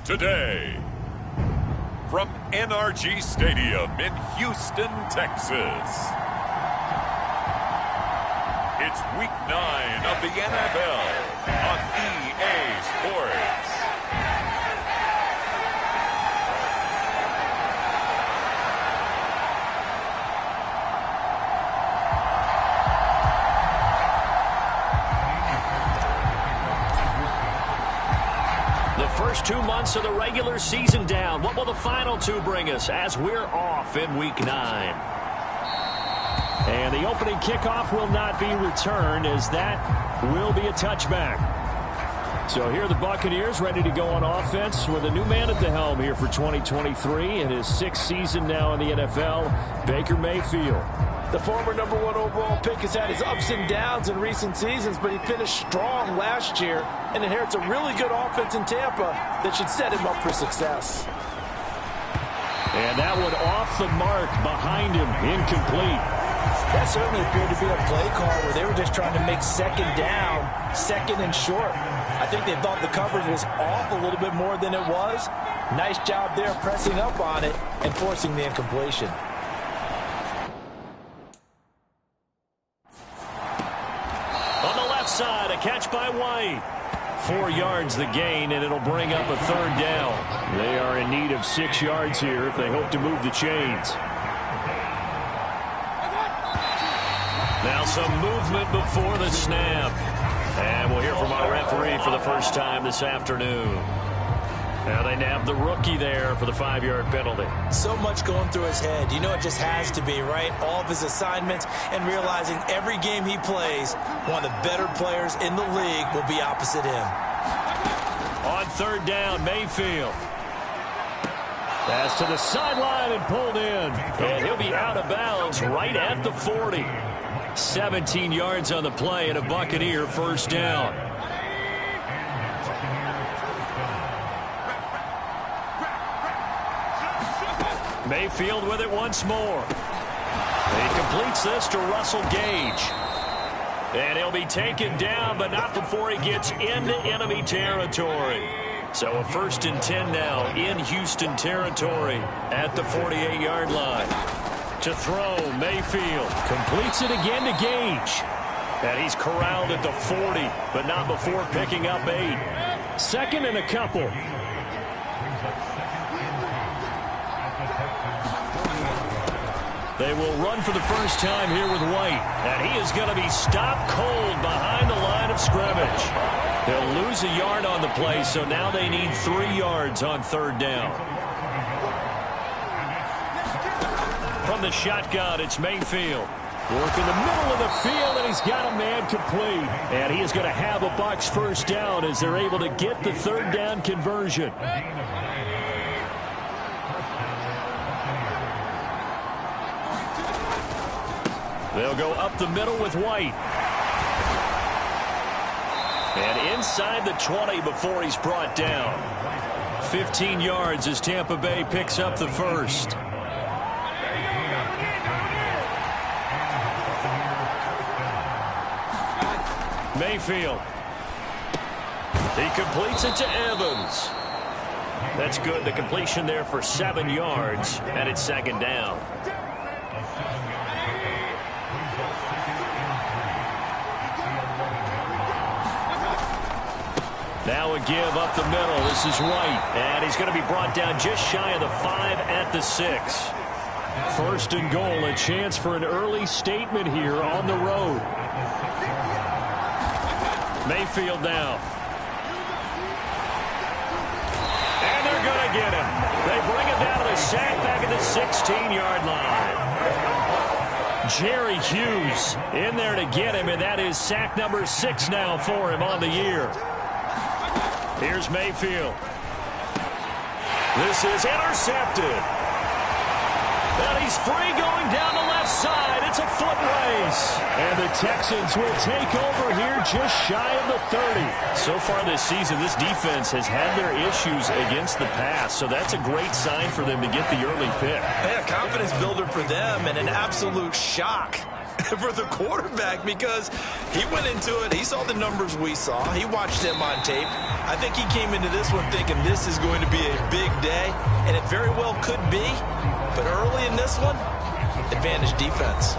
today. From NRG Stadium in Houston, Texas. It's Week 9 of the NFL on EA Sports. First 2 months of the regular season down. What will the final two bring us as we're off in Week 9? And the opening kickoff will not be returned, as that will be a touchback. So here are the Buccaneers ready to go on offense with a new man at the helm here for 2023 in his 6th season now in the NFL, Baker Mayfield. The former #1 overall pick has had his ups and downs in recent seasons, but he finished strong last year and inherits a really good offense in Tampa that should set him up for success. And that one off the mark behind him, incomplete. That certainly appeared to be a play call where they were just trying to make second down, second and short. I think they thought the coverage was off a little bit more than it was. Nice job there pressing up on it and forcing the incompletion. Side, a catch by White. 4 yards the gain, and it'll bring up a 3rd down. They are in need of 6 yards here if they hope to move the chains. Now some movement before the snap. And we'll hear from our referee for the first time this afternoon. Now they nabbed the rookie there for the 5-yard penalty. So much going through his head. You know it just has to be, right? All of his assignments and realizing every game he plays, one of the better players in the league will be opposite him. On 3rd down, Mayfield. Pass to the sideline and pulled in. And he'll be out of bounds right at the 40. 17 yards on the play and a Buccaneer 1st down. Mayfield with it once more. He completes this to Russell Gage. And he'll be taken down, but not before he gets into enemy territory. So a 1st and 10 now in Houston territory at the 48-yard line. To throw, Mayfield completes it again to Gage. And he's corralled at the 40, but not before picking up 8. 2nd and a couple. They will run for the first time here with White. And he is going to be stopped cold behind the line of scrimmage. They'll lose a yard on the play, so now they need 3 yards on 3rd down. From the shotgun, it's Mayfield. Work in the middle of the field, and he's got a man complete. And he is going to have a Bucs 1st down as they're able to get the 3rd down conversion. They'll go up the middle with White. And inside the 20 before he's brought down. 15 yards as Tampa Bay picks up the 1st. Mayfield. He completes it to Evans. That's good. The completion there for 7 yards, and it's 2nd down. Now a give up the middle. This is White. And he's going to be brought down just shy of the 5 at the 6. 1st and goal. A chance for an early statement here on the road. Mayfield now. And they're going to get him. They bring him down to the sack back at the 16-yard line. Jerry Hughes in there to get him, and that is sack number 6 now for him on the year. Here's Mayfield. This is intercepted. And he's free going down the left side. It's a foot race. And the Texans will take over here just shy of the 30. So far this season, this defense has had their issues against the pass. So that's a great sign for them to get the early pick. Yeah, confidence builder for them and an absolute shock for the quarterback because he went into it. He saw the numbers we saw. He watched him on tape. I think he came into this one thinking this is going to be a big day, and it very well could be. But early in this one, advantage defense.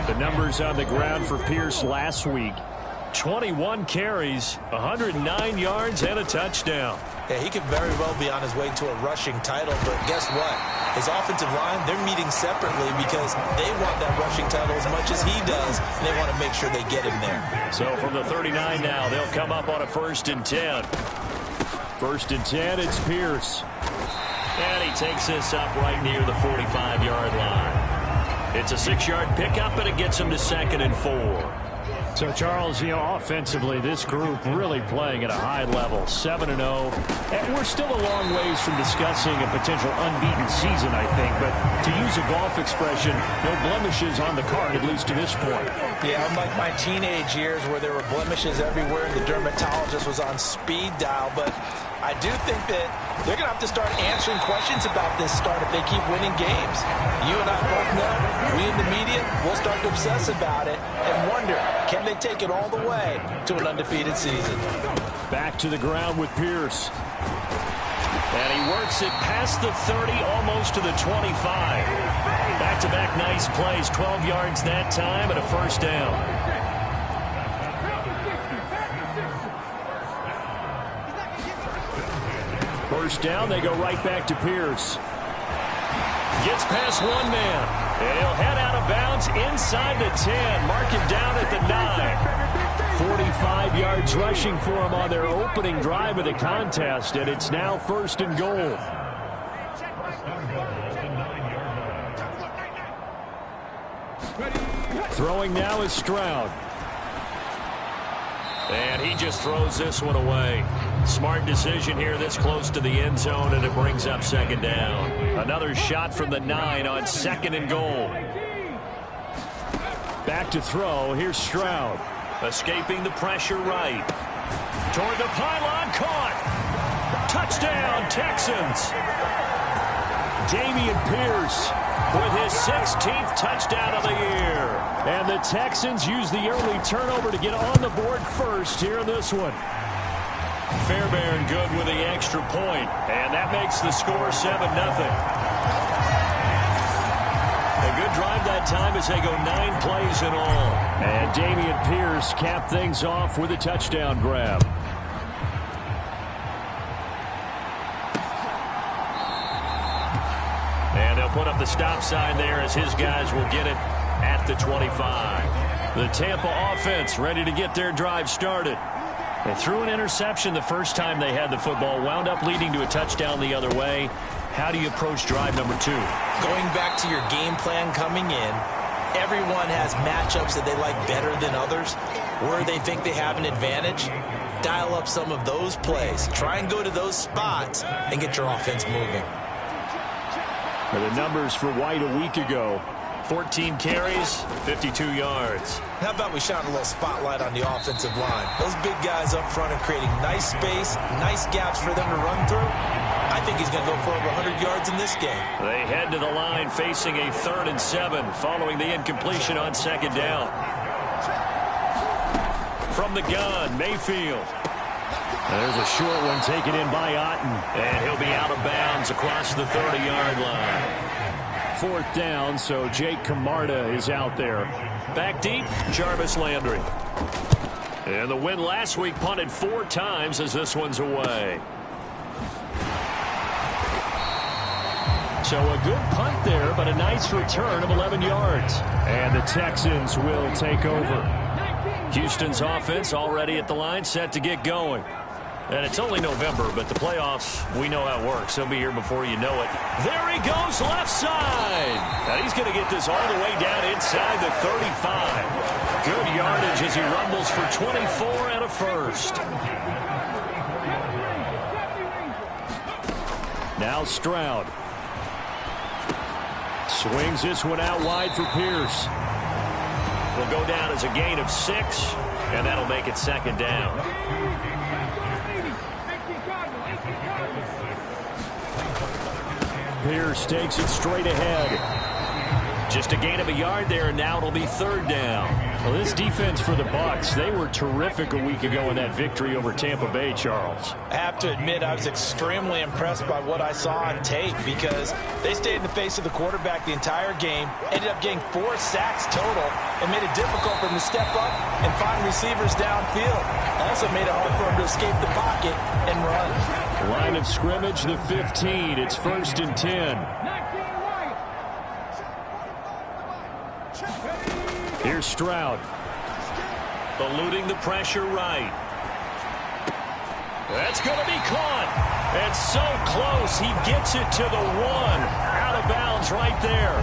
The numbers on the ground for Pierce last week. 21 carries, 109 yards, and a touchdown. Yeah, he could very well be on his way to a rushing title, but guess what? His offensive line, they're meeting separately because they want that rushing title as much as he does, and they want to make sure they get him there. So from the 39 now, they'll come up on a 1st and 10. 1st and 10, it's Pierce. And he takes this up right near the 45-yard line. It's a 6-yard pickup, and it gets him to 2nd and 4. So, Charles, offensively, this group really playing at a high level, 7-0. And we're still a long ways from discussing a potential unbeaten season, I think. But to use a golf expression, no blemishes on the card, at least to this point. Yeah, unlike my teenage years where there were blemishes everywhere and the dermatologist was on speed dial. But I do think that they're going to have to start answering questions about this start if they keep winning games. You and I both know, we in the media, we'll start to obsess about it and wonder, can they take it all the way to an undefeated season? Back to the ground with Pierce. And he works it past the 30, almost to the 25. Back-to-back nice plays, 12 yards that time and a 1st down. First down, they go right back to Pierce. Gets past one man. And he'll head out of bounds inside the 10. Mark him down at the 9. 45 yards rushing for him on their opening drive of the contest. And it's now 1st and goal. Throwing now is Stroud. And he just throws this one away. Smart decision here this close to the end zone, and it brings up 2nd down. Another shot from the 9 on 2nd and goal. Back to throw. Here's Stroud. Escaping the pressure right. Toward the pylon. Caught. Touchdown, Texans. Damian Pierce with his 16th touchdown of the year. And the Texans use the early turnover to get on the board first here in this one. Fairbairn good with the extra point, and that makes the score 7-0. A good drive that time as they go 9 plays in all. And Damian Pierce capped things off with a touchdown grab. And they'll put up the stop sign there as his guys will get it at the 25. The Tampa offense ready to get their drive started. They threw an interception the first time they had the football, wound up leading to a touchdown the other way. How do you approach drive number 2? Going back to your game plan coming in, everyone has matchups that they like better than others, where they think they have an advantage. Dial up some of those plays. Try and go to those spots and get your offense moving. The numbers for White a week ago. 14 carries, 52 yards. How about we shine a little spotlight on the offensive line? Those big guys up front are creating nice space, nice gaps for them to run through. I think he's going to go for over 100 yards in this game. They head to the line facing a 3rd and 7 following the incompletion on 2nd down. From the gun, Mayfield. There's a short one taken in by Otten. And he'll be out of bounds across the 30-yard line. 4th down, so Jake Camarda is out there. Back deep, Jarvis Landry. And the win last week punted 4 times as this one's away. So a good punt there, but a nice return of 11 yards. And the Texans will take over. Houston's offense already at the line, set to get going. And it's only November, but the playoffs, we know how it works. They'll be here before you know it. There he goes, left side. Now he's going to get this all the way down inside the 35. Good yardage as he rumbles for 24 and a 1st. Now Stroud. Swings this one out wide for Pierce. Will go down as a gain of 6, and that'll make it 2nd down. Pierce takes it straight ahead. Just a gain of a yard there, and now it'll be third down. Well, this defense for the Bucs, they were terrific a week ago in that victory over Tampa Bay, Charles. I have to admit, I was extremely impressed by what I saw on tape because they stayed in the face of the quarterback the entire game, ended up getting 4 sacks total, and made it difficult for him to step up and find receivers downfield. Also made it hard for him to escape the pocket and run. Line of scrimmage, the 15. It's 1st and 10. Here's Stroud. Eluding the pressure right. That's going to be caught. And so close. He gets it to the 1. Out of bounds right there.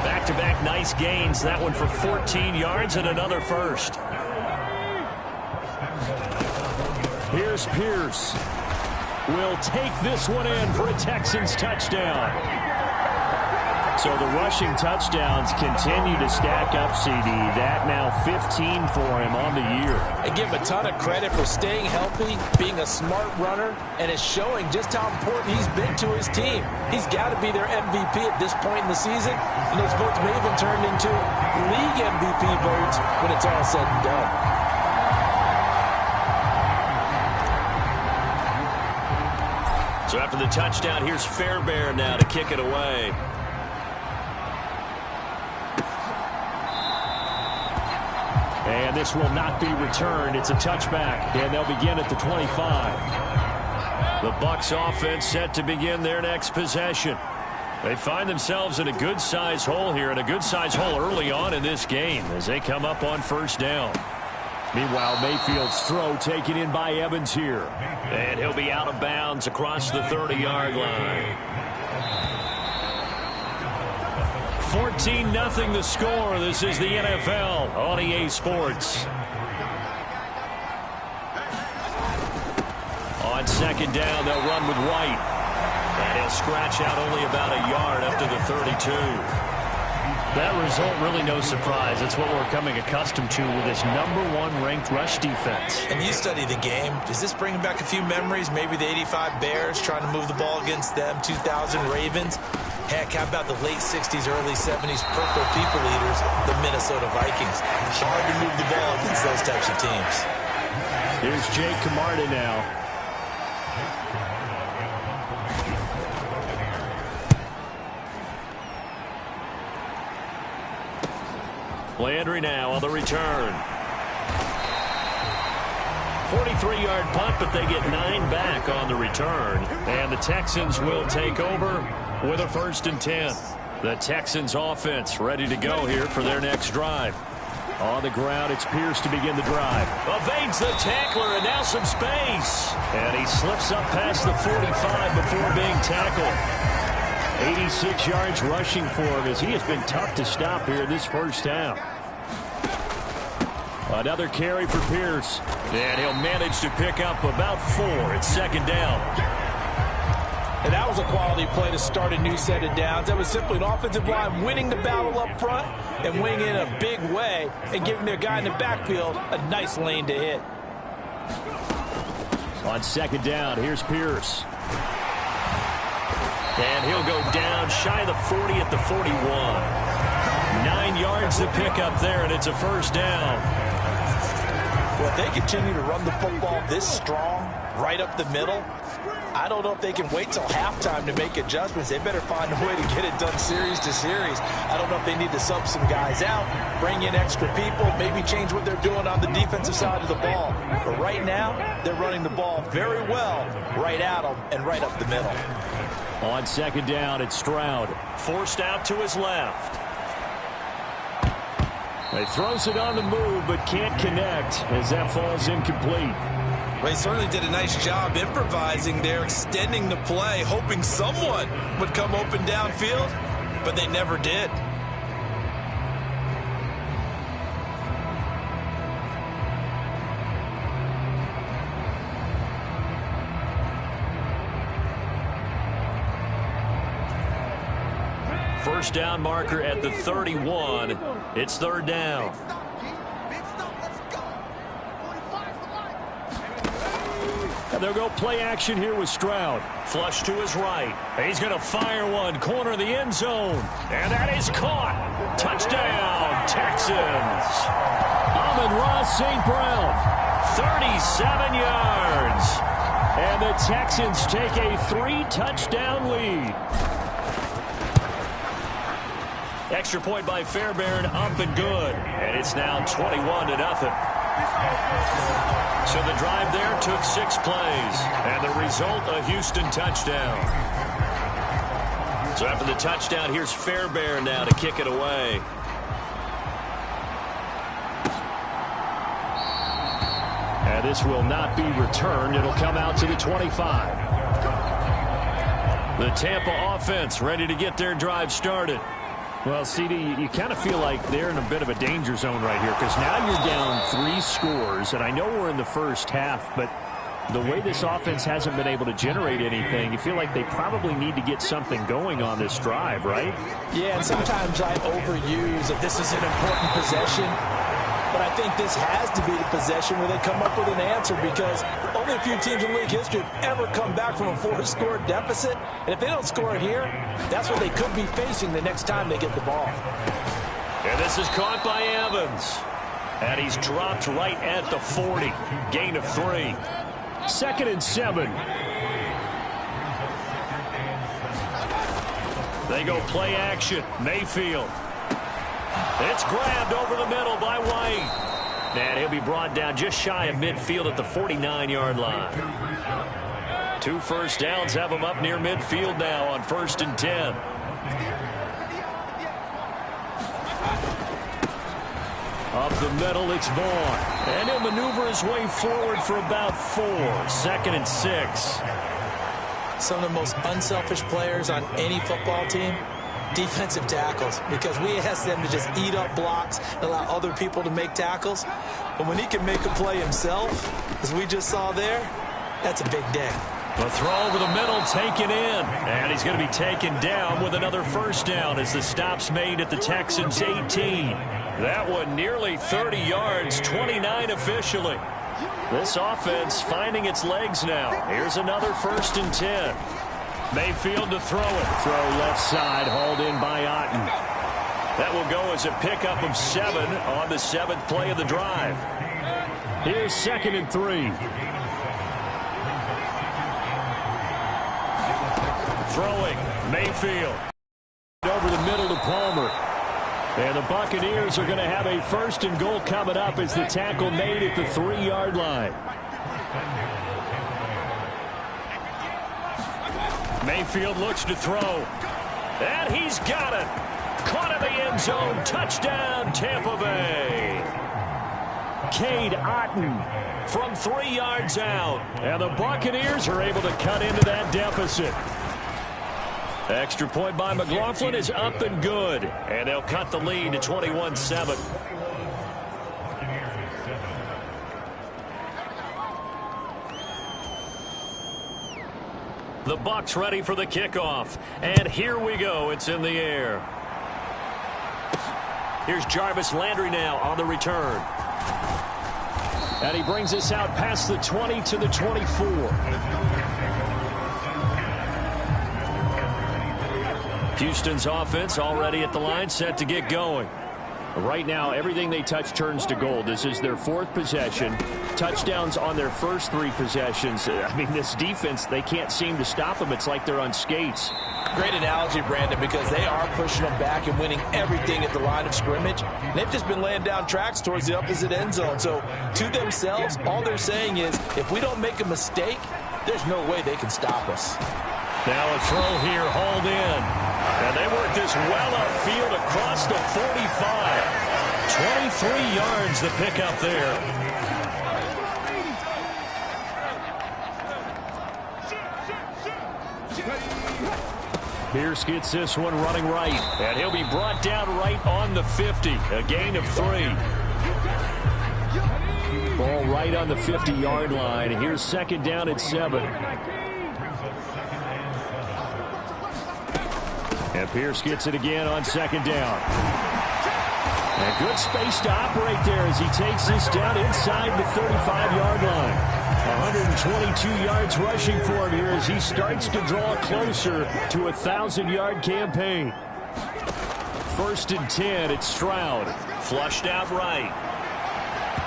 Back-to-back nice gains. That one for 14 yards and another first. Here's Pierce. Will take this one in for a Texans touchdown. So the rushing touchdowns continue to stack up, CD. That now 15 for him on the year. I give him a ton of credit for staying healthy, being a smart runner, and it's showing just how important he's been to his team. He's got to be their MVP at this point in the season, and those votes may even turn into league MVP votes when it's all said and done. So after the touchdown, here's Fairbairn now to kick it away. And this will not be returned. It's a touchback, and they'll begin at the 25. The Bucs offense set to begin their next possession. They find themselves in a good-sized hole here, and a good-sized hole early on in this game as they come up on first down. Meanwhile, Mayfield's throw taken in by Evans here. And he'll be out of bounds across the 30-yard line. 14-0 the score. This is the NFL on EA Sports. On second down, they'll run with White. And he'll scratch out only about a yard up to the 32. That result, really no surprise. It's what we're becoming accustomed to with this #1 ranked rush defense. And you study the game. Does this bring back a few memories? Maybe the 85 Bears trying to move the ball against them, 2000 Ravens. Heck, how about the late 60s, early 70s Purple People Eaters, the Minnesota Vikings? Hard to move the ball against those types of teams. Here's Jake Camarda now. Landry now on the return. 43-yard punt, but they get 9 back on the return. And the Texans will take over with a 1st and 10. The Texans offense ready to go here for their next drive. On the ground, it's Pierce to begin the drive. Evades the tackler, and now some space. And he slips up past the 45 before being tackled. 86 yards rushing for him as he has been tough to stop here in this first half. Another carry for Pierce. And he'll manage to pick up about 4 at second down. And that was a quality play to start a new set of downs. That was simply an offensive line winning the battle up front and winning in a big way and giving their guy in the backfield a nice lane to hit. On second down, here's Pierce. And he'll go down shy of the 40 at the 41. 9 yards to pick up there, and it's a first down. Well, if they continue to run the football this strong, right up the middle, I don't know if they can wait till halftime to make adjustments. They better find a way to get it done series to series. I don't know if they need to sub some guys out, bring in extra people, maybe change what they're doing on the defensive side of the ball. But right now, they're running the ball very well right at them and right up the middle. On second down, it's Stroud. Forced out to his left. He throws it on the move, but can't connect as that falls incomplete. Well, he certainly did a nice job improvising there, extending the play, hoping someone would come open downfield, but they never did. First down marker at the 31. It's third down. And they'll go play action here with Stroud. Flush to his right. He's going to fire one. Corner of the end zone. And that is caught. Touchdown, Texans. Amon-Ra St. Brown, 37 yards. And the Texans take a 3-touchdown lead. Extra point by Fairbairn, up and good. And it's now 21-0. So the drive there took 6 plays. And the result, a Houston touchdown. So after the touchdown, here's Fairbairn now to kick it away. And this will not be returned. It'll come out to the 25. The Tampa offense ready to get their drive started. Well, CD, you kind of feel like they're in a bit of a danger zone right here because now you're down 3 scores, and I know we're in the first half, but the way this offense hasn't been able to generate anything, you feel like they probably need to get something going on this drive, right? Yeah, and sometimes I overuse that this is an important possession, but I think this has to be the possession where they come up with an answer because only a few teams in league history have ever come back from a 4-score deficit. And if they don't score here, that's what they could be facing the next time they get the ball. And this is caught by Evans. And he's dropped right at the 40. Gain of 3. 2nd and 7. They go play action. Mayfield. It's grabbed over the middle by White. And he'll be brought down just shy of midfield at the 49-yard line. 2 first downs have him up near midfield now on 1st and 10. Up the middle, it's Vaughn. And he'll maneuver his way forward for about 4. 2nd and 6. Some of the most unselfish players on any football team, defensive tackles, because we ask them to just eat up blocks and allow other people to make tackles. But when he can make a play himself, as we just saw there, that's a big day. The throw over the middle taken in. And he's going to be taken down with another first down as the stop's made at the Texans' 18. That one nearly 30 yards, 29 officially. This offense finding its legs now. Here's another 1st and 10. Mayfield to throw it. Throw left side, hauled in by Otten. That will go as a pickup of 7 on the 7th play of the drive. Here's 2nd and 3. Throwing, Mayfield. Over the middle to Palmer. And the Buccaneers are going to have a 1st and goal coming up as the tackle made at the 3-yard line. Mayfield looks to throw. And he's got it. Caught in the end zone. Touchdown, Tampa Bay. Cade Otten from 3 yards out. And the Buccaneers are able to cut into that deficit. Extra point by McLaughlin is up and good. And they'll cut the lead to 21-7. The Bucs ready for the kickoff. And here we go. It's in the air. Here's Jarvis Landry now on the return. And he brings us out past the 20 to the 24. Houston's offense already at the line, set to get going. Right now, everything they touch turns to gold. This is their 4th possession. Touchdowns on their first 3 possessions. I mean, this defense, they can't seem to stop them. It's like they're on skates. Great analogy, Brandon, because they are pushing them back and winning everything at the line of scrimmage. And they've just been laying down tracks towards the opposite end zone. So, to themselves, all they're saying is, if we don't make a mistake, there's no way they can stop us. Now a throw here, hauled in. And they work this well upfield across the 45. 23 yards the pickup there. Pierce gets this one running right. And he'll be brought down right on the 50. A gain of 3. Ball right on the 50-yard line. Here's 2nd down at 7. And Pierce gets it again on 2nd down. And good space to operate there as he takes this down inside the 35-yard line. 122 yards rushing for him here as he starts to draw closer to a 1,000-yard campaign. 1st and 10, it's Stroud. Flushed out right.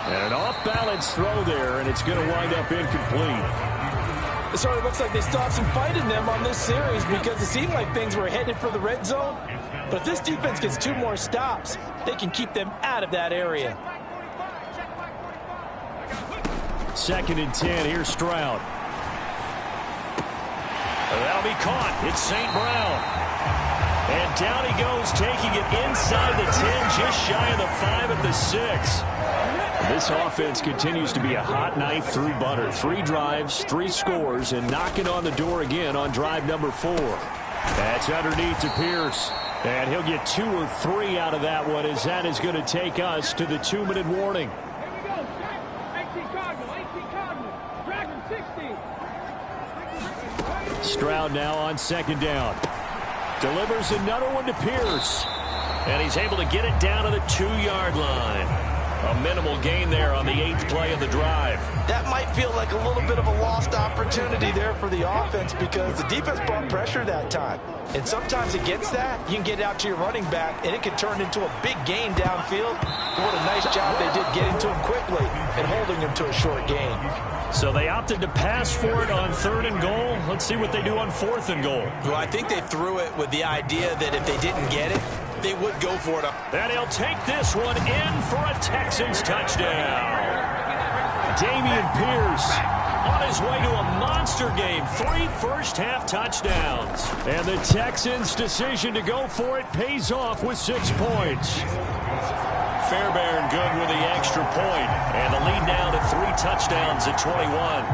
And an off-balance throw there, and it's going to wind up incomplete. It sort of looks like they still have some fight in them on this series because it seemed like things were headed for the red zone. But if this defense gets 2 more stops, they can keep them out of that area. 2nd and 10, here's Stroud. That'll be caught. It's St. Brown. And down he goes, taking it inside the 10, just shy of the 5 at the 6. This offense continues to be a hot knife through butter. 3 drives, 3 scores, and knocking on the door again on drive number 4. That's underneath to Pierce. And he'll get 2 or 3 out of that one as that is going to take us to the 2-minute warning. Stroud now on 2nd down. Delivers another one to Pierce. And he's able to get it down to the 2-yard line. A minimal gain there on the 8th play of the drive. That might feel like a little bit of a lost opportunity there for the offense because the defense brought pressure that time. And sometimes against that, you can get out to your running back, and it can turn into a big gain downfield. What a nice job they did getting to him quickly and holding him to a short gain. So they opted to pass for it on 3rd and goal. Let's see what they do on 4th and goal. Well, I think they threw it with the idea that if they didn't get it, they would go for it. And he'll take this one in for a Texans touchdown. Dameon Pierce on his way to a monster game. 3 first-half touchdowns. And the Texans' decision to go for it pays off with 6 points. Fairbairn good with the extra point. And the lead now to 3 touchdowns at 21.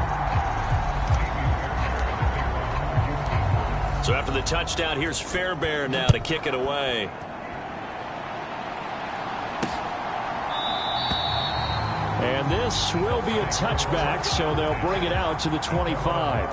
So after the touchdown, here's Fairbairn now to kick it away. And this will be a touchback, so they'll bring it out to the 25.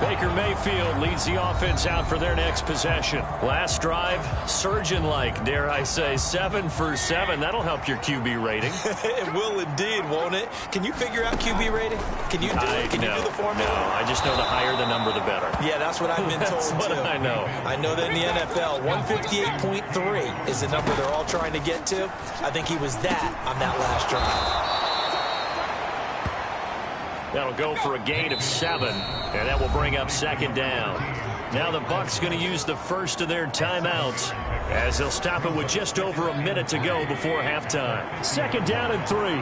Baker Mayfield leads the offense out for their next possession. Last drive, surgeon-like, dare I say, 7 for 7. That'll help your QB rating. It will indeed, won't it? Can you figure out QB rating? Can you do it? Can you do the formula? No, I just know the higher the number, the better. Yeah, that's what I've been told, That's what I know. I know that in the NFL, 158.3 is the number they're all trying to get to. I think he was that on that last drive. That'll go for a gain of 7, and that will bring up 2nd down. Now the Bucs going to use the first of their timeouts as they'll stop it with just over a minute to go before halftime. 2nd down and 3.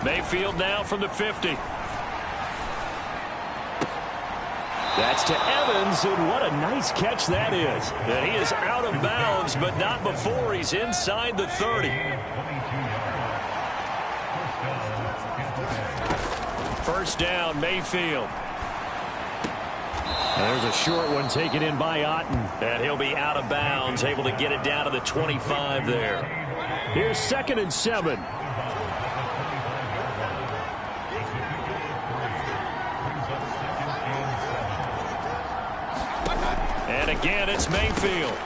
Mayfield now from the 50. That's to Evans, and what a nice catch that is. And he is out of bounds, but not before he's inside the 30. First down, Mayfield. There's a short one taken in by Otten. And he'll be out of bounds, able to get it down to the 25 there. Here's 2nd and 7. And again, it's Mayfield.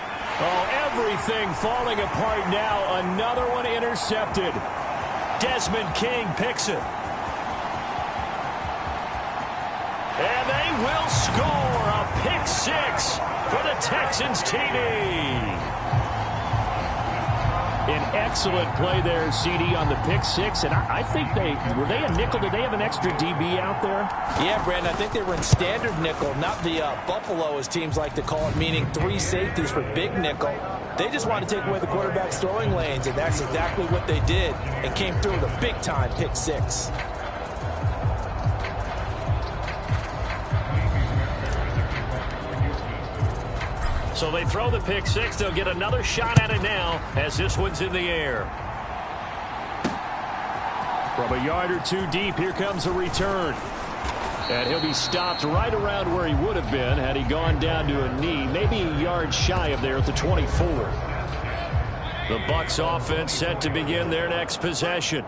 Oh, everything falling apart now. Another one intercepted. Desmond King picks it. And they will score a pick 6 for the Texans TD. An excellent play there, CD, on the pick 6. And I think were they a nickel? Did they have an extra DB out there? Yeah, Brandon, I think they were in standard nickel, not the Buffalo, as teams like to call it, meaning 3 safeties for big nickel. They just wanted to take away the quarterback's throwing lanes, and that's exactly what they did, and came through with a big-time pick 6. So they throw the pick 6. They'll get another shot at it now as this one's in the air. From a yard or 2 deep, here comes a return. And he'll be stopped right around where he would have been had he gone down to a knee, maybe a yard shy of there at the 24. The Bucs offense set to begin their next possession.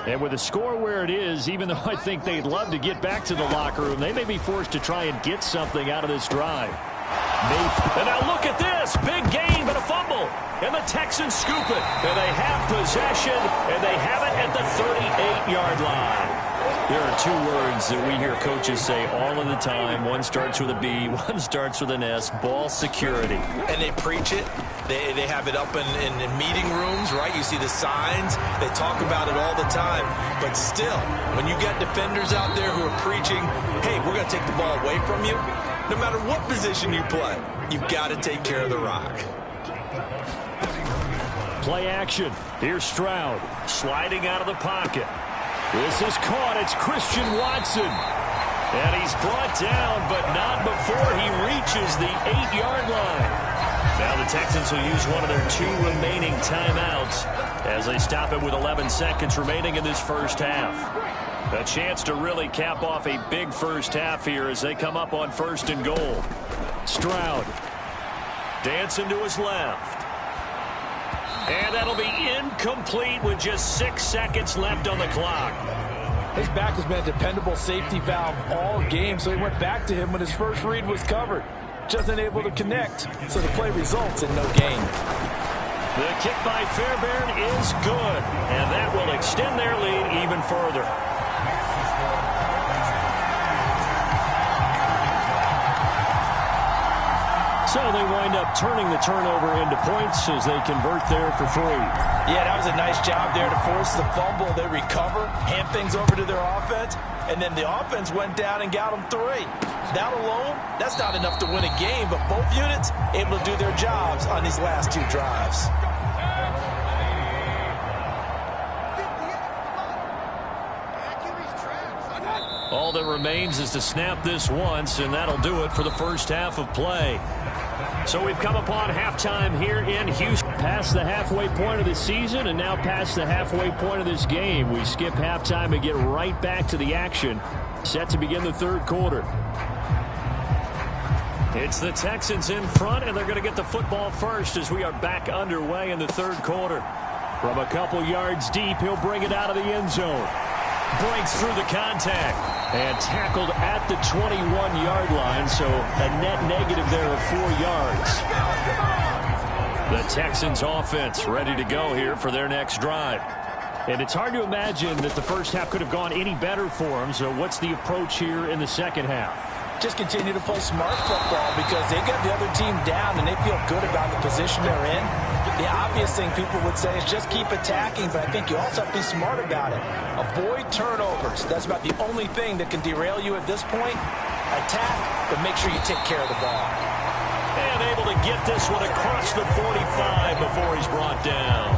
And with the score where it is, even though I think they'd love to get back to the locker room, they may be forced to try and get something out of this drive. And now look at this. Texans scoop it, and they have possession, and they have it at the 38-yard line. There are two words that we hear coaches say all of the time. One starts with a B, one starts with an S, ball security. And they preach it. They have it up in meeting rooms, right? You see the signs. They talk about it all the time. But still, when you got defenders out there who are preaching, hey, we're going to take the ball away from you, no matter what position you play, you've got to take care of the rock. Play action. Here's Stroud sliding out of the pocket. This is caught. It's Christian Watson. And he's brought down, but not before he reaches the 8-yard line. Now the Texans will use one of their 2 remaining timeouts as they stop it with 11 seconds remaining in this first half. A chance to really cap off a big first half here as they come up on 1st and goal. Stroud dancing to his left. And that'll be incomplete with just 6 seconds left on the clock. His back has been a dependable safety valve all game, so he went back to him when his first read was covered. Just unable to connect, so the play results in no gain. The kick by Fairbairn is good, and that will extend their lead even further. So they wind up turning the turnover into points as they convert there for 3. Yeah, that was a nice job there to force the fumble. They recover, hand things over to their offense, and then the offense went down and got them 3. That alone, that's not enough to win a game, but both units able to do their jobs on these last 2 drives. All that remains is to snap this once, and that'll do it for the first half of play. So we've come upon halftime here in Houston. Past the halfway point of the season and now past the halfway point of this game. We skip halftime and get right back to the action. Set to begin the 3rd quarter. It's the Texans in front, and they're going to get the football first as we are back underway in the 3rd quarter. From a couple yards deep, he'll bring it out of the end zone. Breaks through the contact and tackled at the 21-yard line, so a net negative there of 4 yards. The Texans offense ready to go here for their next drive. And it's hard to imagine that the first half could have gone any better for them, so what's the approach here in the second half? Just continue to play smart football because they got the other team down and they feel good about the position they're in. The obvious thing people would say is just keep attacking, but I think you also have to be smart about it. Avoid turnovers. That's about the only thing that can derail you at this point. Attack, but make sure you take care of the ball. And able to get this one across the 45 before he's brought down.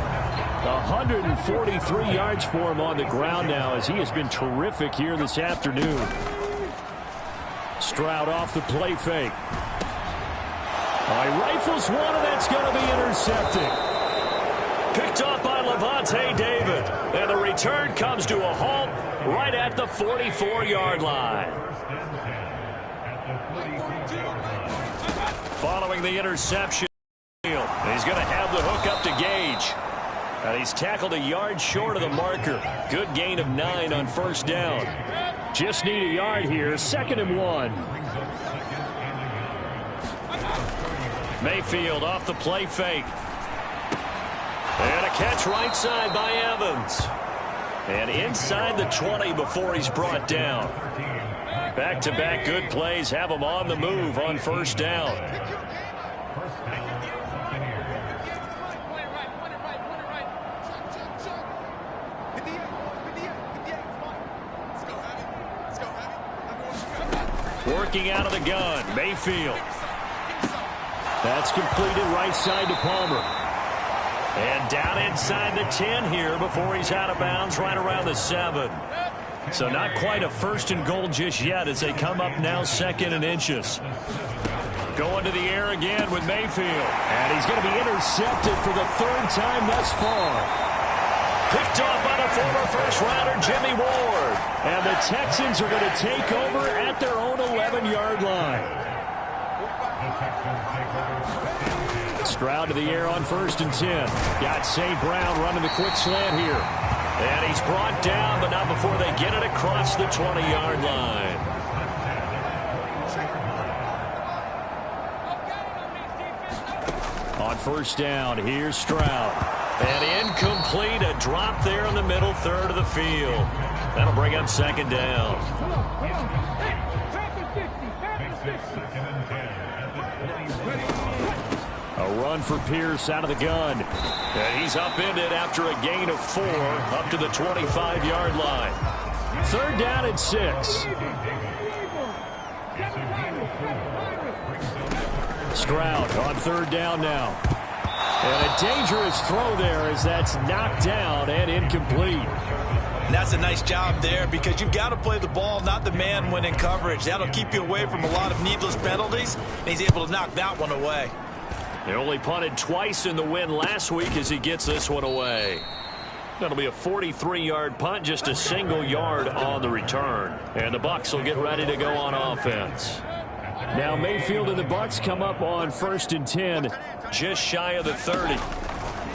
143 yards for him on the ground now as he has been terrific here this afternoon. Stroud off the play fake. Rifles one, and that's going to be intercepted. Picked off by Levante David. And the return comes to a halt right at the 44-yard line. Following the interception, he's going to have the hook up to Gage. And he's tackled a yard short of the marker. Good gain of 9 on 1st down. Just need a yard here. 2nd and 1. Mayfield off the play fake. And a catch right side by Evans. And inside the 20 before he's brought down. Back-to-back good plays have him on the move on 1st down. Working out of the gun, Mayfield. That's completed right side to Palmer. And down inside the 10 here before he's out of bounds right around the 7. So not quite a 1st and goal just yet as they come up now 2nd and inches. Going to the air again with Mayfield. And he's going to be intercepted for the 3rd time thus far. Picked off by the former first-rounder Jimmy Ward. And the Texans are going to take over at their own 11-yard line. Stroud to the air on 1st and 10. Got St. Brown running the quick slant here. And he's brought down, but not before they get it across the 20-yard line. On first down, here's Stroud. And incomplete, a drop there in the middle third of the field. That'll bring up second down. A run for Pierce out of the gun. And he's upended after a gain of 4 up to the 25-yard line. Third down and 6. Stroud on third down now. And a dangerous throw there as that's knocked down and incomplete. And that's a nice job there because you've got to play the ball, not the man when in coverage. That'll keep you away from a lot of needless penalties, and he's able to knock that one away. They only punted twice in the win last week as he gets this one away. That'll be a 43-yard punt, just a single yard on the return. And the Bucs will get ready to go on offense. Now Mayfield and the Bucs come up on 1st and 10. Just shy of the 30.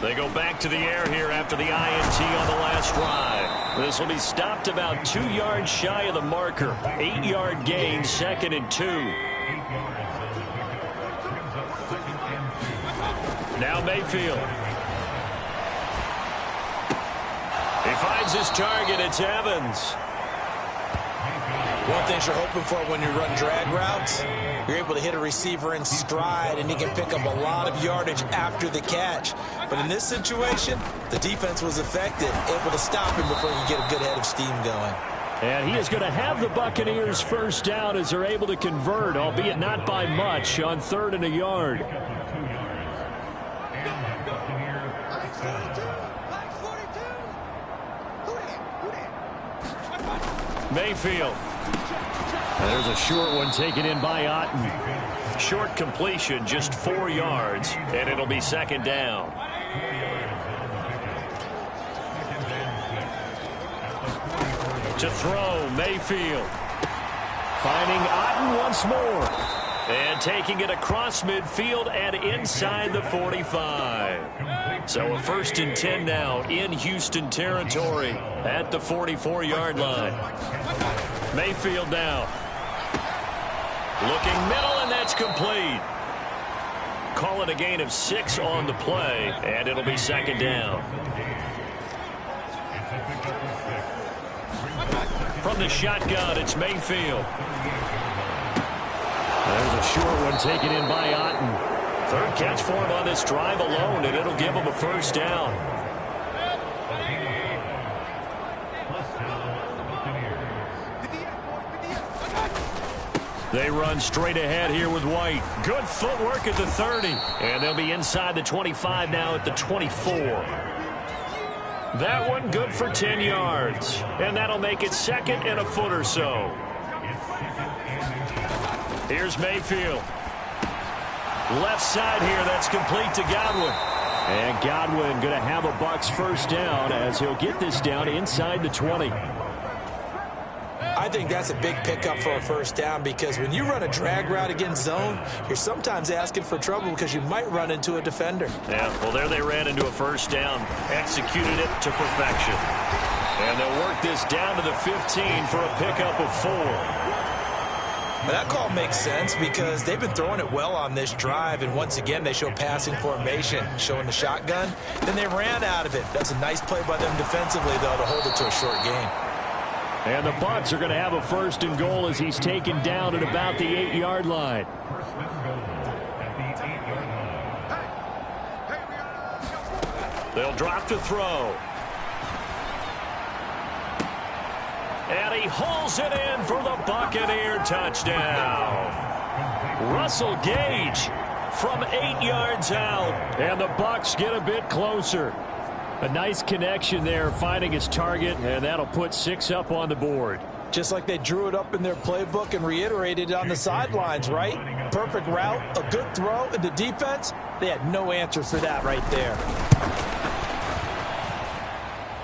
They go back to the air here after the INT on the last drive. This will be stopped about 2 yards shy of the marker. 8-yard gain, 2nd and 2. Now Mayfield. He finds his target. It's Evans. One thing you're hoping for when you run drag routes, you're able to hit a receiver in stride, and he can pick up a lot of yardage after the catch. But in this situation, the defense was effective, able to stop him before he could get a good head of steam going. And he is going to have the Buccaneers first down as they're able to convert, albeit not by much, on 3rd and a yard. Mayfield. And there's a short one taken in by Otten. Short completion, just 4 yards, and it'll be 2nd down. To throw, Mayfield. Finding Otten once more. And taking it across midfield and inside the 45. So a 1st and 10 now in Houston territory at the 44-yard line. Mayfield now. Looking middle, and that's complete. Call it a gain of 6 on the play, and it'll be 2nd down. From the shotgun, it's Mayfield. There's a short one taken in by Otten. 3rd catch for him on this drive alone, and it'll give him a 1st down. They run straight ahead here with White. Good footwork at the 30. And they'll be inside the 25 now at the 24. That one good for 10 yards. And that'll make it 2nd and a foot or so. Here's Mayfield. Left side here, that's complete to Godwin. And Godwin going to have a Bucs first down as he'll get this down inside the 20. I think that's a big pickup for a first down because when you run a drag route against zone, you're sometimes asking for trouble because you might run into a defender. Yeah, well, there they ran into a first down, executed it to perfection. And they'll work this down to the 15 for a pickup of 4. But that call makes sense because they've been throwing it well on this drive, and once again they show passing formation, showing the shotgun. Then they ran out of it. That's a nice play by them defensively, though, to hold it to a short gain. And the Bucs are going to have a 1st and goal as he's taken down at about the 8-yard line. They'll drop to throw. And he hauls it in for the Buccaneer touchdown. Russell Gage from 8 yards out. And the Bucs get a bit closer. A nice connection there, finding his target, and that'll put 6 up on the board. Just like they drew it up in their playbook and reiterated it on the sidelines, right? Perfect route, a good throw, and the defense, they had no answer for that right there.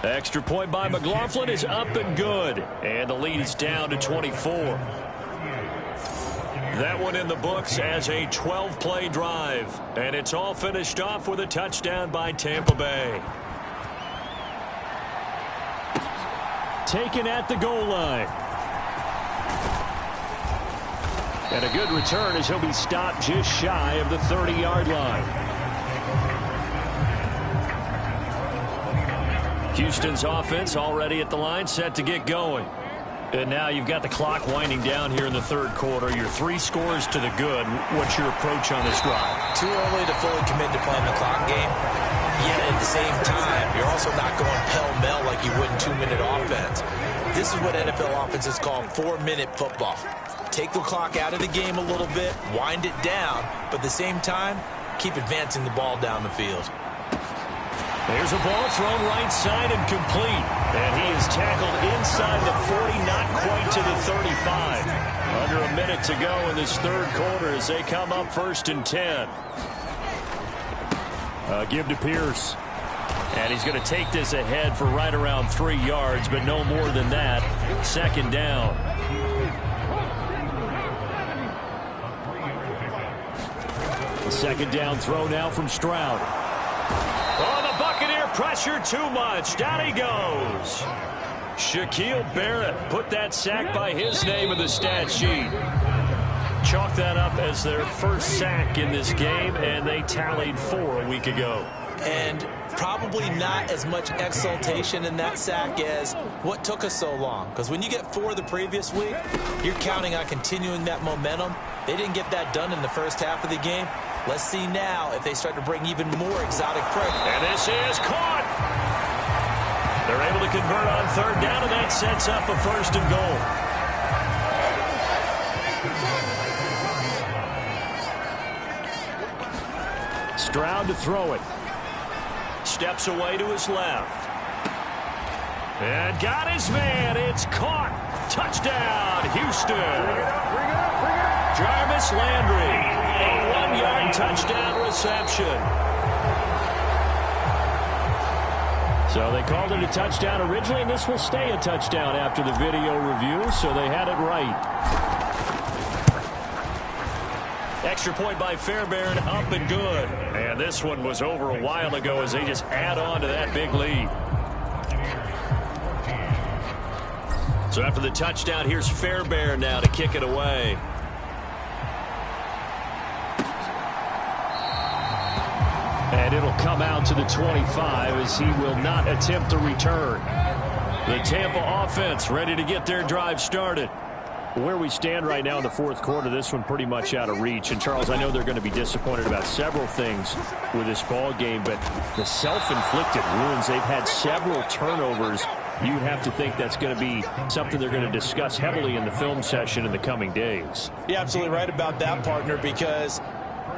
Extra point by McLaughlin is up and good. And the lead is down to 24. That one in the books as a 12-play drive. And it's all finished off with a touchdown by Tampa Bay. Taken at the goal line. And a good return as he'll be stopped just shy of the 30-yard line. Houston's offense already at the line, set to get going. And now you've got the clock winding down here in the third quarter. You're 3 scores to the good. What's your approach on this drive? Too early to fully commit to playing the clock game. Yet at the same time, you're also not going pell-mell like you would in 2-minute offense. This is what NFL offenses call 4-minute football. Take the clock out of the game a little bit, wind it down, but at the same time, keep advancing the ball down the field. There's a ball thrown right side and complete. And he is tackled inside the 40, not quite to the 35. Under a minute to go in this third quarter as they come up 1st and 10. Give to Pierce. And he's going to take this ahead for right around 3 yards, but no more than that. 2nd down. The 2nd down throw now from Stroud. Oh, the Buccaneer pressure too much. Down he goes. Shaquille Barrett put that sack by his name in the stat sheet. Chalk that up as their first sack in this game, and they tallied 4 a week ago. And probably not as much exultation in that sack as what took us so long. Because when you get 4 the previous week, you're counting on continuing that momentum. They didn't get that done in the first half of the game. Let's see now if they start to bring even more exotic pressure. And this is caught. They're able to convert on 3rd down, and that sets up a 1st and goal. Stroud to throw it. Steps away to his left. And got his man. It's caught. Touchdown, Houston. Jarvis Landry. A 1-yard touchdown reception. So they called it a touchdown originally, and this will stay a touchdown after the video review, so they had it right. Extra point by Fairbairn, up and good. And this one was over a while ago as they just add on to that big lead. So after the touchdown, here's Fairbairn now to kick it away. And it'll come out to the 25 as he will not attempt to return. The Tampa offense ready to get their drive started. Where we stand right now in the fourth quarter, this one pretty much out of reach. And, Charles, I know they're going to be disappointed about several things with this ball game, but the self-inflicted wounds, they've had several turnovers. You'd have to think that's going to be something they're going to discuss heavily in the film session in the coming days. You're absolutely right about that, partner, because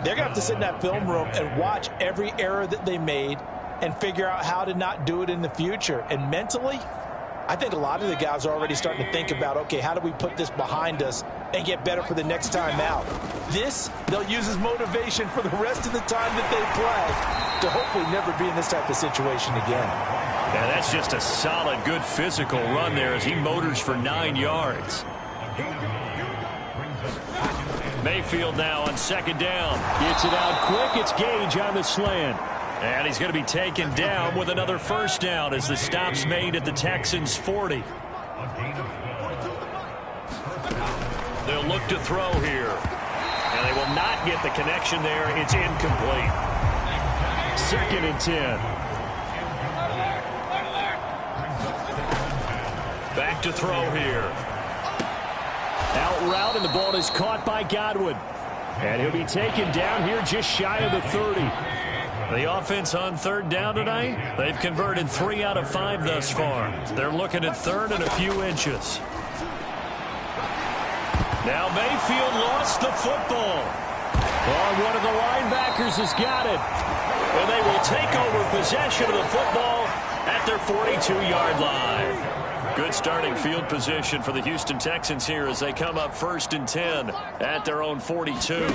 they're going to have to sit in that film room and watch every error that they made and figure out how to not do it in the future. And mentally, I think a lot of the guys are already starting to think about, okay, how do we put this behind us and get better for the next time out? This, they'll use as motivation for the rest of the time that they play to hopefully never be in this type of situation again. Yeah, that's just a solid, good physical run there as he motors for 9 yards. Mayfield now on 2nd down. Gets it out quick. It's Gage on the slant. And he's going to be taken down with another 1st down as the stop's made at the Texans' 40. They'll look to throw here. And they will not get the connection there. It's incomplete. 2nd and 10. Back to throw here. Out route, and the ball is caught by Godwin. And he'll be taken down here just shy of the 30. The offense on 3rd down tonight, they've converted 3 out of 5 thus far. They're looking at 3rd and a few inches. Now Mayfield lost the football. Oh, one of the linebackers has got it. And they will take over possession of the football at their 42-yard line. Good starting field position for the Houston Texans here as they come up 1st and 10 at their own 42.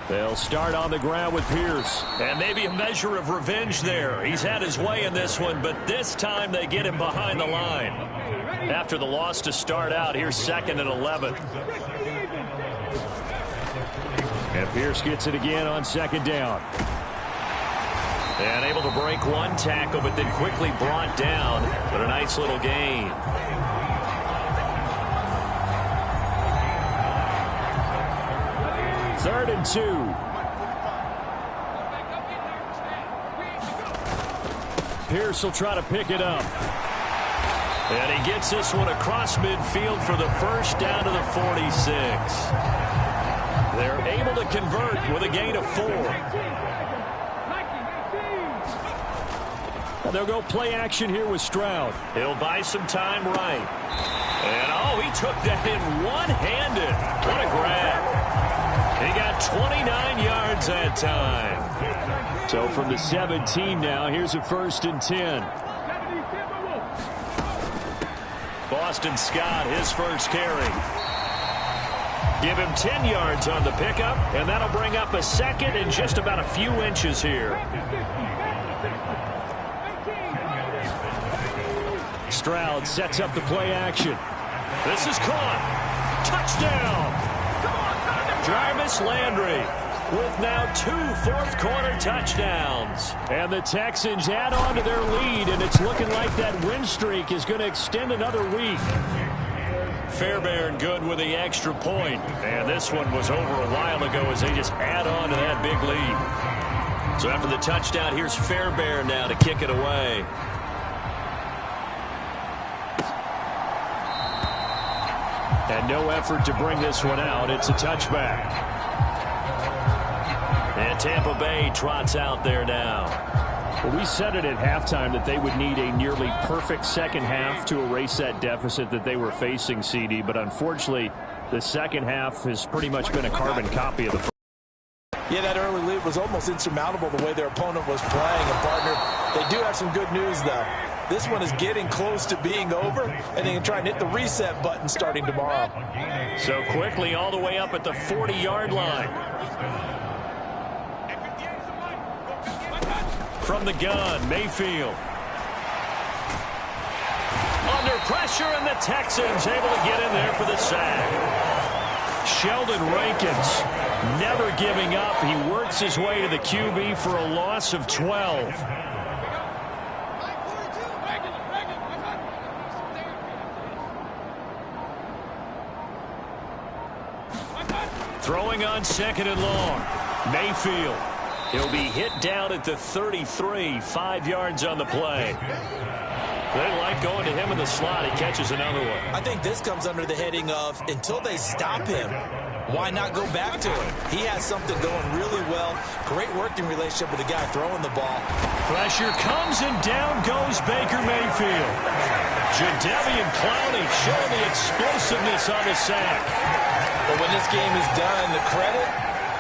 They'll start on the ground with Pierce. And maybe a measure of revenge there. He's had his way in this one, but this time they get him behind the line. After the loss to start out, here's 2nd and 11. And Pierce gets it again on 2nd down. And able to break one tackle, but then quickly brought down. But a nice little gain. Third and 2. Pierce will try to pick it up. And he gets this one across midfield for the first down to the 46. They're able to convert with a gain of 4. And they'll go play action here with Stroud. He'll buy some time right. And, oh, he took that in one-handed. What a grab. He got 29 yards that time. So from the 17 now, here's a 1st and 10. Boston Scott, his first carry. Give him 10 yards on the pickup, and that'll bring up a 2nd and just about a few inches here. Stroud sets up the play action. This is caught. Touchdown. Jarvis Landry with now 2 fourth-quarter touchdowns. And the Texans add on to their lead, and it's looking like that win streak is going to extend another week. Fairbairn good with the extra point. And this one was over a while ago as they just add on to that big lead. So after the touchdown, here's Fairbairn now to kick it away. And no effort to bring this one out. It's a touchback. And Tampa Bay trots out there now. Well, we said it at halftime that they would need a nearly perfect second half to erase that deficit that they were facing, CD. But unfortunately, the second half has pretty much been a carbon copy of the first. Yeah, that early lead was almost insurmountable the way their opponent was playing. And, partner, they do have some good news, though. This one is getting close to being over, and they can try and hit the reset button starting tomorrow. So quickly all the way up at the 40-yard line. From the gun, Mayfield. Under pressure, and the Texans able to get in there for the sack. Sheldon Rankins never giving up. He works his way to the QB for a loss of 12. Throwing on 2nd and long. Mayfield. He'll be hit down at the 33, 5 yards on the play. They like going to him in the slot. He catches another one. I think this comes under the heading of until they stop him, why not go back to him? He has something going really well. Great working relationship with the guy throwing the ball. Pressure comes, and down goes Baker Mayfield. Jadeveon Clowney showing the explosiveness on the sack. But when this game is done, the credit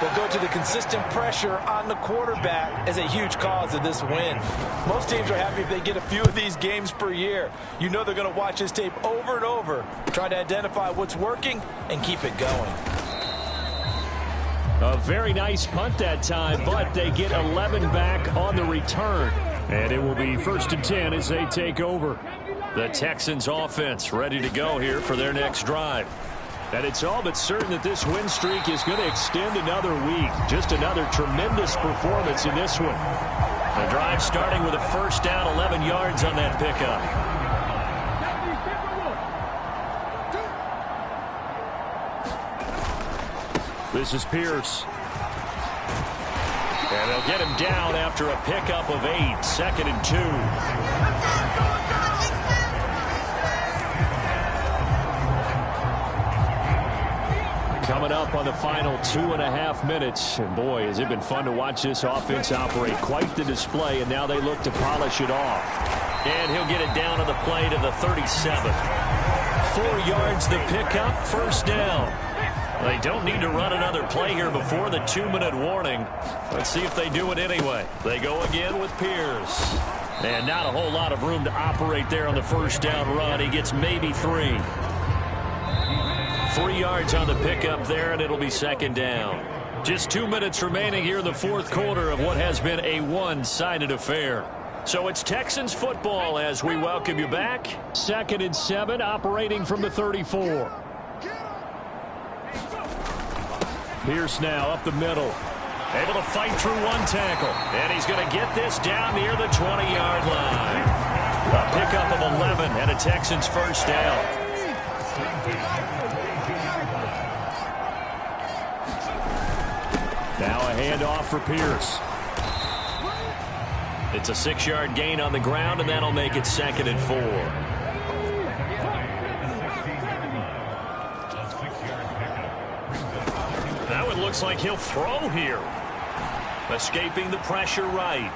will go to the consistent pressure on the quarterback as a huge cause of this win. Most teams are happy if they get a few of these games per year. You know they're going to watch this tape over and over, try to identify what's working, and keep it going. A very nice punt that time, but they get 11 back on the return. And it will be 1st and 10 as they take over. The Texans offense ready to go here for their next drive. And it's all but certain that this win streak is going to extend another week. Just another tremendous performance in this one. The drive starting with a first down, 11 yards on that pickup. This is Pierce. And they'll get him down after a pickup of 8, 2nd and 2. Coming up on the final 2.5 minutes. And boy, has it been fun to watch this offense operate. Quite the display, and now they look to polish it off. And he'll get it down to the play to the 37. 4 yards the pickup, first down. They don't need to run another play here before the 2-minute warning. Let's see if they do it anyway. They go again with Pierce. And not a whole lot of room to operate there on the first down run. He gets maybe 3. 3 yards on the pickup there, and it'll be 2nd down. Just 2 minutes remaining here in the 4th quarter of what has been a one-sided affair. So it's Texans football as we welcome you back. 2nd and 7, operating from the 34. Pierce now up the middle. Able to fight through one tackle. And he's going to get this down near the 20-yard line. A pickup of 11 and a Texans first down. Now a handoff for Pierce. It's a 6-yard gain on the ground, and that'll make it 2nd and 4. Now it looks like he'll throw here. Escaping the pressure right.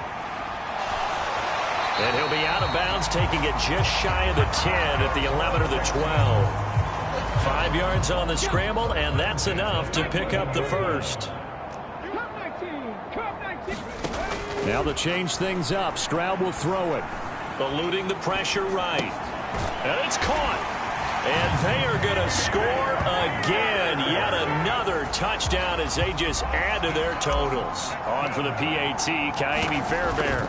And he'll be out of bounds, taking it just shy of the 10 at the 11 or the 12. 5 yards on the scramble, and that's enough to pick up the first. Now to change things up, Stroud will throw it. Eluding the pressure right. And it's caught. And they are going to score again. Yet another touchdown as they just add to their totals. On for the PAT, Kaimi Fairbairn.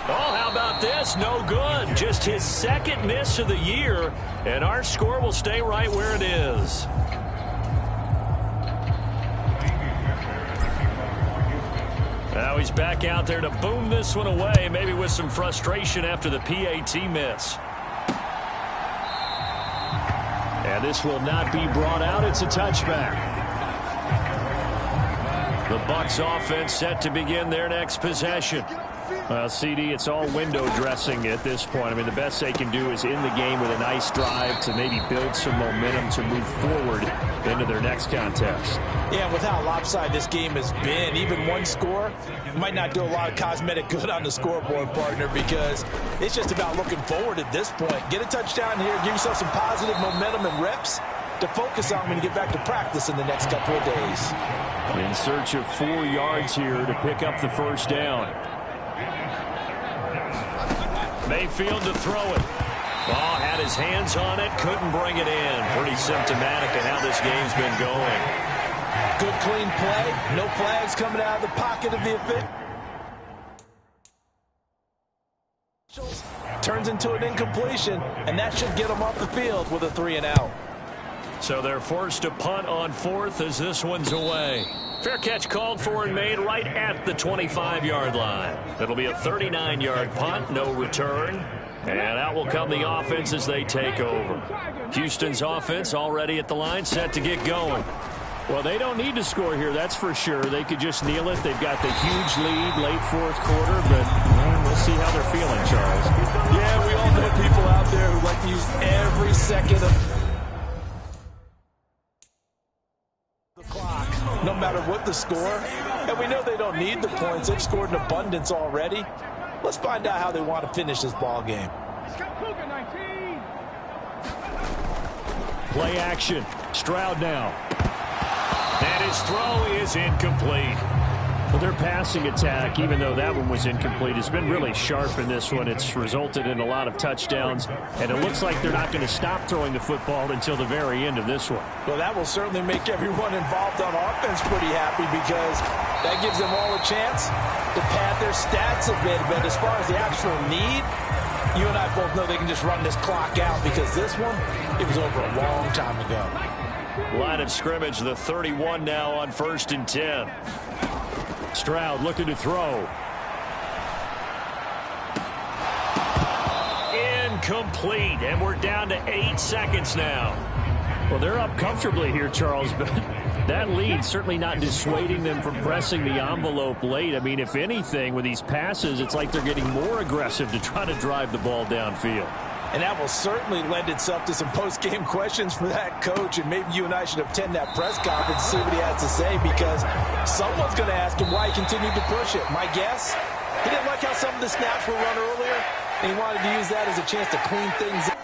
Oh, how about this? No good. Just his 2nd miss of the year. And our score will stay right where it is. Now he's back out there to boom this one away, maybe with some frustration after the PAT miss. And this will not be brought out. It's a touchback. The Bucs offense set to begin their next possession. Well, CD, it's all window dressing at this point. I mean, the best they can do is in the game with a nice drive to maybe build some momentum to move forward into their next contest. Yeah, with how lopsided this game has been, even one score might not do a lot of cosmetic good on the scoreboard, partner, because it's just about looking forward at this point. Get a touchdown here, give yourself some positive momentum and reps to focus on when you get back to practice in the next couple of days. In search of 4 yards here to pick up the first down. Mayfield to throw it. Ball had his hands on it, couldn't bring it in. Pretty symptomatic of how this game's been going. Good clean play. No flags coming out of the pocket of the official. Turns into an incompletion, and that should get them off the field with a 3-and-out. So they're forced to punt on 4th as this one's away. Fair catch called for and made right at the 25-yard line. It'll be a 39-yard punt, no return. And out will come the offense as they take over. Houston's offense already at the line, set to get going. Well, they don't need to score here, that's for sure. They could just kneel it. They've got the huge lead late 4th quarter, but we'll see how they're feeling, Charles. Yeah, we all know people out there who like to use every second of the clock, no matter what the score. And we know they don't need the points. They've scored in abundance already. Let's find out how they want to finish this ball game. Play action. Stroud now. And his throw is incomplete. Well, their passing attack, even though that one was incomplete, has been really sharp in this one. It's resulted in a lot of touchdowns, and it looks like they're not going to stop throwing the football until the very end of this one. Well, that will certainly make everyone involved on offense pretty happy, because that gives them all a chance to pad their stats a bit. But as far as the actual need, you and I both know they can just run this clock out, because this one, it was over a long time ago. Line of scrimmage, the 31 now on 1st and 10. Stroud looking to throw. Incomplete, and we're down to 8 seconds now. Well, they're up comfortably here, Charles, but that lead certainly not dissuading them from pressing the envelope late. I mean, if anything, with these passes, it's like they're getting more aggressive to try to drive the ball downfield. And that will certainly lend itself to some post-game questions for that coach. And maybe you and I should attend that press conference and see what he has to say, because someone's going to ask him why he continued to push it. My guess, he didn't like how some of the snaps were run earlier, and he wanted to use that as a chance to clean things up.